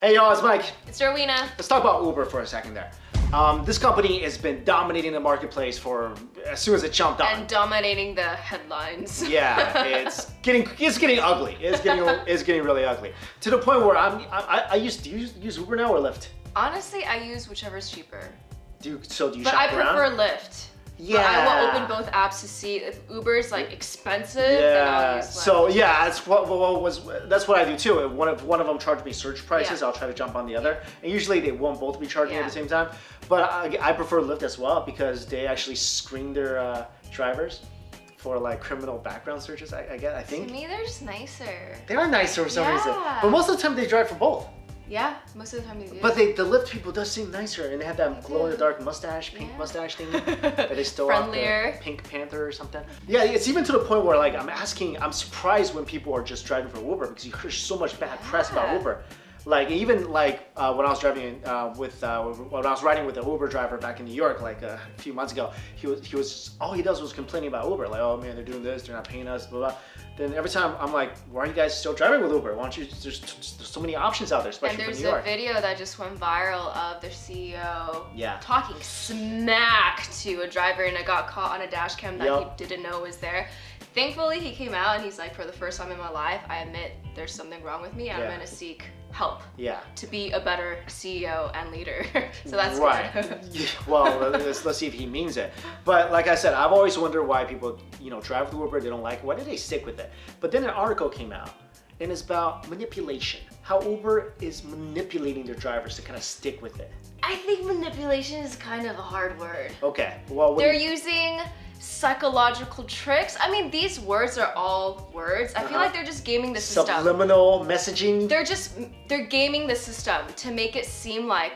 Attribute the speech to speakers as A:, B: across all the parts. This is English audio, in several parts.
A: Hey y'all, it's Mike.
B: It's Rowena.
A: Let's talk about Uber for a second there. This company has been dominating the marketplace for as soon as it jumped on.
B: And dominating the headlines.
A: Yeah, it's getting ugly. It's getting really ugly. To the point where I used to use Uber now or Lyft?
B: Honestly, I use whichever's cheaper.
A: Do you
B: But
A: shop
B: I
A: around?
B: prefer Lyft.
A: Yeah.
B: But I will open both apps to see if Uber's like expensive. Then I'll use Lyft.
A: So yeah, that's what I do too. One of them charged me surge prices. I'll try to jump on the other, and usually they won't both be charging at the same time. But I prefer Lyft as well because they actually screen their drivers for like criminal background searches. I think.
B: To me, they're just nicer.
A: They are nicer for some reason, but most of the time they drive for both.
B: Yeah, most of the time they do.
A: But the Lyft people does seem nicer, and they have that glow-in-the-dark mustache, pink mustache thing that they still
B: friendlier.
A: The Pink Panther or something. Yeah, it's even to the point where like I'm surprised when people are just driving for Uber because you hear so much bad press about Uber. Like even like when I was driving when I was riding with an Uber driver back in New York like a few months ago, he was all he does was complaining about Uber, like, oh man, they're doing this, they're not paying us, blah blah. Then every time I'm like, why are you guys still driving with Uber? Why don't you? There's so many options out there, especially for New York.
B: And there's a video that just went viral of their CEO talking smack to a driver, and it got caught on a dash cam that he didn't know was there. Thankfully, he came out and he's like, for the first time in my life, I admit there's something wrong with me. I'm gonna seek help to be a better CEO and leader. So that's good.
A: Well, let's see if he means it. But like I said, I've always wondered why people, drive with Uber, they don't like it. Why do they stick with it? But then an article came out and it's about manipulation. How Uber is manipulating their drivers to kind of stick with it.
B: I think manipulation is kind of a hard word.
A: Okay, well,
B: they're using psychological tricks. I mean, these words are all words. I feel like they're just gaming the system.
A: Subliminal messaging.
B: They're gaming the system to make it seem like,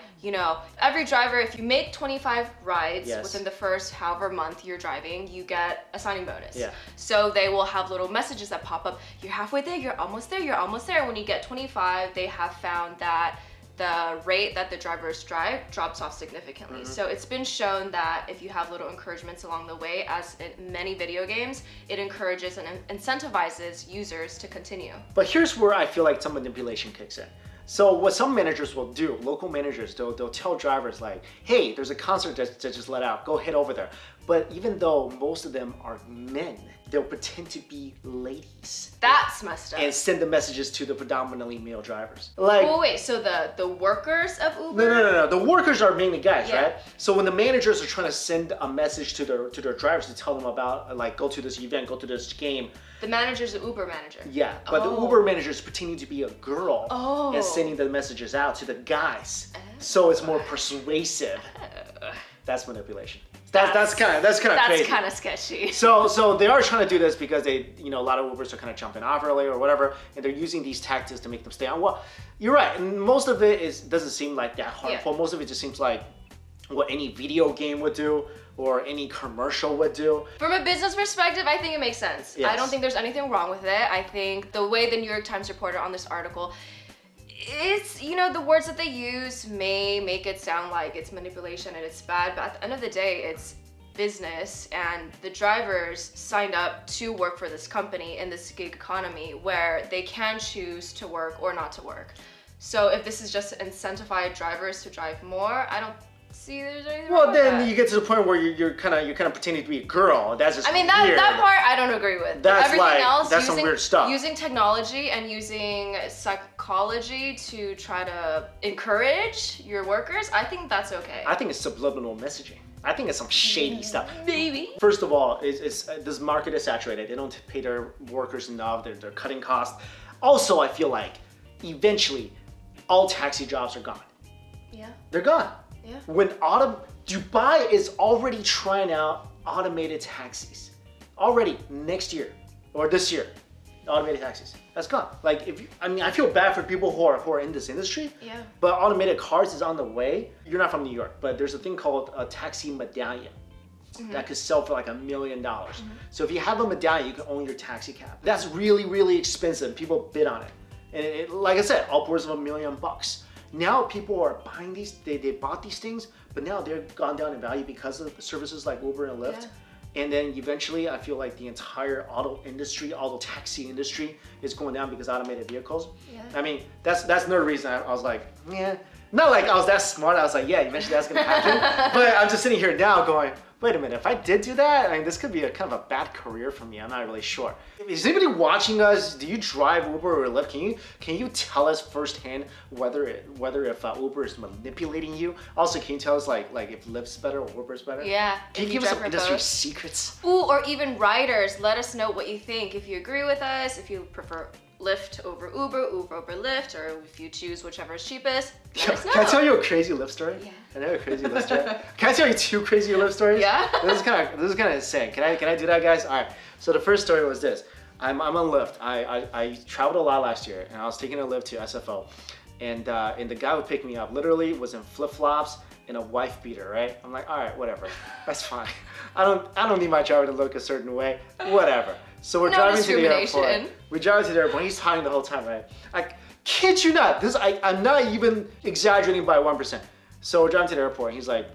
B: every driver, if you make 25 rides within the first however month you're driving, you get a signing bonus. Yeah. So they will have little messages that pop up. You're halfway there, you're almost there, you're almost there. When you get 25, they have found that the rate that the drivers drive drops off significantly. So it's been shown that if you have little encouragements along the way, as in many video games, it encourages and incentivizes users to continue.
A: But here's where I feel like some manipulation kicks in. So what some managers will do, local managers, they'll tell drivers like, hey, there's a concert that just let out, go head over there. But even though most of them are men, they'll pretend to be ladies.
B: That's messed up.
A: And send the messages to the predominantly male drivers. Like,
B: oh wait, so the workers of Uber?
A: No. The workers are mainly guys, right? So when the managers are trying to send a message to their drivers to tell them about, like, go to this event, go to this game.
B: The manager's the Uber manager.
A: Yeah, but the Uber manager is pretending to be a girl and sending the messages out to the guys. So it's more persuasive. That's manipulation. That's kind of crazy.
B: That's kind of sketchy.
A: So they are trying to do this because they, a lot of Ubers are kind of jumping off early or whatever, and they're using these tactics to make them stay on. Well, you're right, and most of it doesn't seem like that harmful. Most of it just seems like what any video game would do or any commercial would do.
B: From a business perspective, I think it makes sense. I don't think there's anything wrong with it. I think the way the New York Times reported on this article, it's, the words that they use may make it sound like it's manipulation and it's bad, but at the end of the day, it's business, and the drivers signed up to work for this company in this gig economy where they can choose to work or not to work. So if this is just to incentivize drivers to drive more, I don't see there's anything wrong with that. Well, then
A: you get to the point where you're kind of pretending to be a girl. That's just weird.
B: that part I don't agree with.
A: That's
B: everything else,
A: that's some weird stuff.
B: Using technology and using psychology to try to encourage your workers, I think that's okay.
A: I think it's subliminal messaging. I think it's some shady stuff.
B: Maybe.
A: First of all, this market is saturated. They don't pay their workers enough. They're cutting costs. Also, I feel like eventually all taxi jobs are gone. Yeah. They're gone. Yeah. When Dubai is already trying out automated taxis. Already next year or this year, automated taxis. That's gone. Like I feel bad for people who are in this industry. Yeah. But automated cars is on the way. You're not from New York, but there's a thing called a taxi medallion that could sell for like $1 million. So if you have a medallion, you can own your taxi cab. That's really, really expensive. People bid on it. And like I said, upwards of $1 million. Now people are buying these, they bought these things, but now they're gone down in value because of services like Uber and Lyft. And then eventually, I feel like the entire auto taxi industry is going down because of automated vehicles. Yeah. I mean, that's another reason I was like, yeah. Not like I was that smart. I was like, yeah, eventually that's gonna happen. But I'm just sitting here now going, wait a minute, if I did do that, I mean, this could be a kind of a bad career for me. I'm not really sure. Is anybody watching us? Do you drive Uber or Lyft? Can you tell us firsthand whether if Uber is manipulating you? Also, can you tell us like if Lyft's better or Uber's better?
B: Yeah.
A: Can you give us some industry secrets?
B: Ooh, or even riders. Let us know what you think. If you agree with us, if you prefer Lyft over Uber, Uber over Lyft, or if you choose whichever is cheapest, let us know.
A: Can I tell you a crazy Lyft story? Yeah. I know a crazy Lyft story. Can I tell you 2 crazy Lyft stories?
B: Yeah.
A: This is kind of insane. Can I do that, guys? All right. So the first story was this. I'm on Lyft. I traveled a lot last year, and I was taking a Lyft to SFO, and the guy who picked me up literally was in flip-flops and a wife beater, right? I'm like, all right, whatever, that's fine. I don't need my driver to look a certain way, whatever. So we're driving to the airport. We drive to the airport. He's talking the whole time, right? I kid you not. I'm not even exaggerating by 1%. So we're driving to the airport. He's like,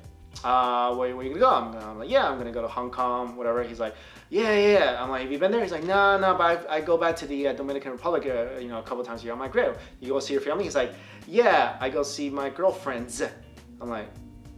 A: where are you gonna go? I'm like, yeah, I'm gonna go to Hong Kong, whatever. He's like, yeah. I'm like, have you been there? He's like, no, but I go back to the Dominican Republic, a couple times a year. I'm like, great. You go see your family? He's like, yeah, I go see my girlfriends. I'm like,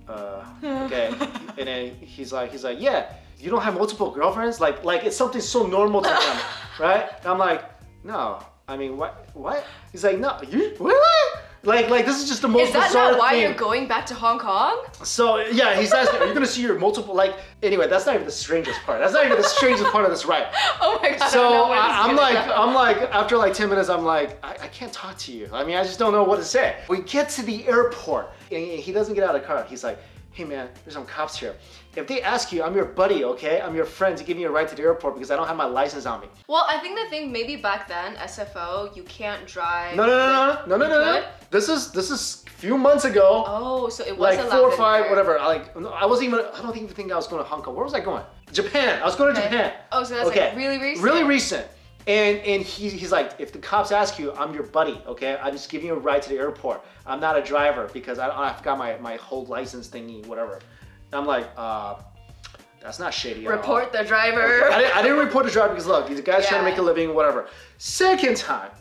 A: okay. And then he's like, yeah, you don't have multiple girlfriends? Like it's something so normal to them, right? And I'm like, no. I mean, what? He's like, no, you really? Like this is just the most bizarre thing. Is that not
B: why you're going back to Hong Kong?
A: So yeah, he's asking, are you gonna see your multiple, anyway, that's not even the strangest part. That's not even the strangest part of this ride.
B: Oh my God.
A: So I'm like, after like 10 minutes, I'm like, I can't talk to you. I mean, I just don't know what to say. We get to the airport and he doesn't get out of the car. He's like, hey man, there's some cops here. If they ask you, I'm your buddy, okay? I'm your friend to give me a ride to the airport because I don't have my license on me.
B: Well, I think the thing, maybe back then, SFO, you can't drive.
A: No. This is a few months ago.
B: Oh, so it was
A: like 4 or 5, whatever. I don't even think I was going to Hong Kong. Where was I going? Japan. I was going to Japan.
B: Oh, so that's like really recent.
A: Really recent. And he's like, if the cops ask you, I'm your buddy, okay? I'm just giving you a ride to the airport. I'm not a driver because I forgot my whole license thingy, whatever. And I'm like, that's not shady at all.
B: Report the driver.
A: I didn't report the driver because look, these guys trying to make a living, whatever. Second time,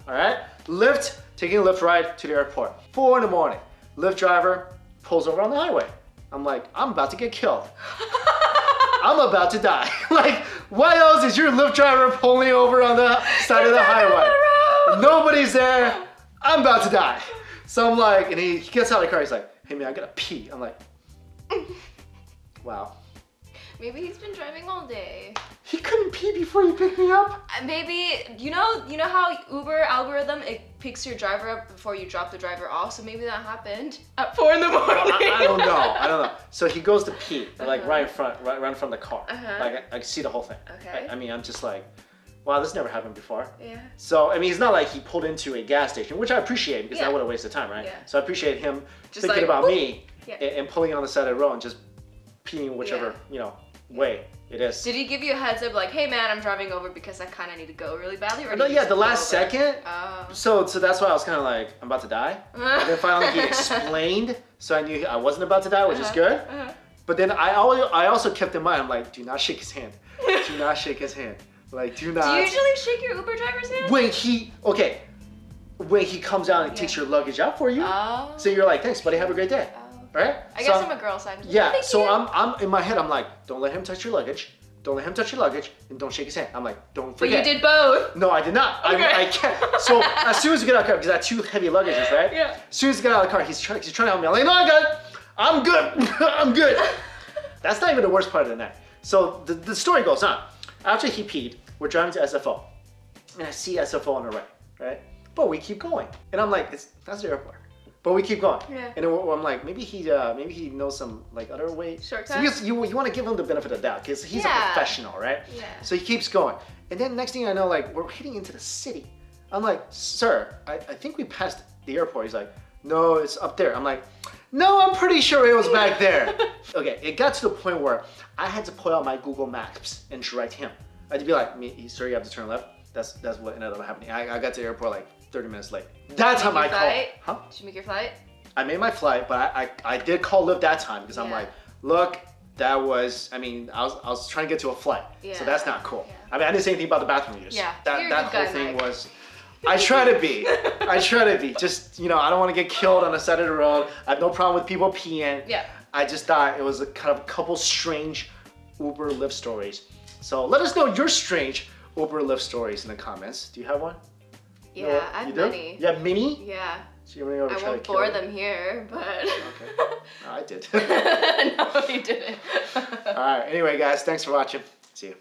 A: all right? Taking a Lyft ride to the airport. 4 in the morning. Lyft driver pulls over on the highway. I'm like, I'm about to get killed. I'm about to die. Like, why else is your Lyft driver pulling over on the side of the highway? Nobody's there. I'm about to die. So I'm like, and he gets out of the car. He's like, hey man, I gotta pee. I'm like, wow.
B: Maybe he's been driving all day.
A: He couldn't pee before you picked me up?
B: Maybe, you know how Uber algorithm, it picks your driver up before you drop the driver off, so maybe that happened at 4 in the morning.
A: Well, I don't know. So he goes to pee, like right in front of the car. Like I see the whole thing.
B: Okay.
A: I mean, I'm just like, wow, this never happened before.
B: Yeah.
A: So, I mean, it's not like he pulled into a gas station, which I appreciate because that would have wasted time, right?
B: Yeah.
A: So I appreciate him just thinking about me and pulling on the side of the road and just peeing whichever, way it is.
B: Did he give you a heads up like, hey man, I'm driving over because I kind of need to go really badly? Or
A: no, yeah, the last second. So that's why I was kind of like, I'm about to die. And then finally he explained, so I knew I wasn't about to die, which is good. But then I also kept in mind, I'm like, do not shake his hand. Do not shake his hand. Like, do not.
B: Do you usually shake your Uber driver's hand?
A: When he comes out and takes your luggage out for you. So you're like, thanks buddy, have a great day. Right?
B: I guess I'm a girl, so I'm just
A: yeah. So I'm in my head. I'm like, don't let him touch your luggage. Don't let him touch your luggage, and don't shake his hand. I'm like, don't forget.
B: But you did both.
A: No, I did not.
B: Okay.
A: I can't. So as soon as we get out of the car, because I have 2 heavy luggages, right? Yeah. As soon as we get out of the car, he's trying to help me. I'm like, no, I got it. I'm good. I'm good. That's not even the worst part of the night. So the story goes on. After he peed, we're driving to SFO, and I see SFO on the right? But we keep going, and I'm like, that's the airport. But we keep going. Yeah. And then I'm like, maybe he knows some like other way.
B: Shortcuts.
A: So you want to give him the benefit of the doubt because he's a professional, right? Yeah. So he keeps going. And then next thing I know, like we're heading into the city. I'm like, sir, I think we passed the airport. He's like, no, it's up there. I'm like, no, I'm pretty sure it was back there. Okay, it got to the point where I had to pull out my Google Maps and direct him. I had to be like, sir, you have to turn left. That's what ended up happening. I got to the airport like 30 minutes late. That time I called. Huh?
B: Did you make your flight?
A: I made my flight, but I did call Lyft that time because I'm like, look, that was, I mean, I was trying to get to a flight.
B: Yeah.
A: So that's not cool.
B: Yeah.
A: I mean, I didn't say anything about the bathroom use.
B: Yeah.
A: That whole thing was, I try to be. I try to be. Just, you know, I don't want to get killed on the side of the road. I have no problem with people peeing.
B: Yeah.
A: I just thought it was a kind of a couple strange Uber Lyft stories. So let us know your strange Uber Lyft stories in the comments. Do you have one?
B: Yeah, I have many.
A: You have many?
B: Yeah.
A: So you're
B: I won't bore them here, but...
A: Okay. No, I did.
B: No, you didn't.
A: All right. Anyway, guys, thanks for watching. See you.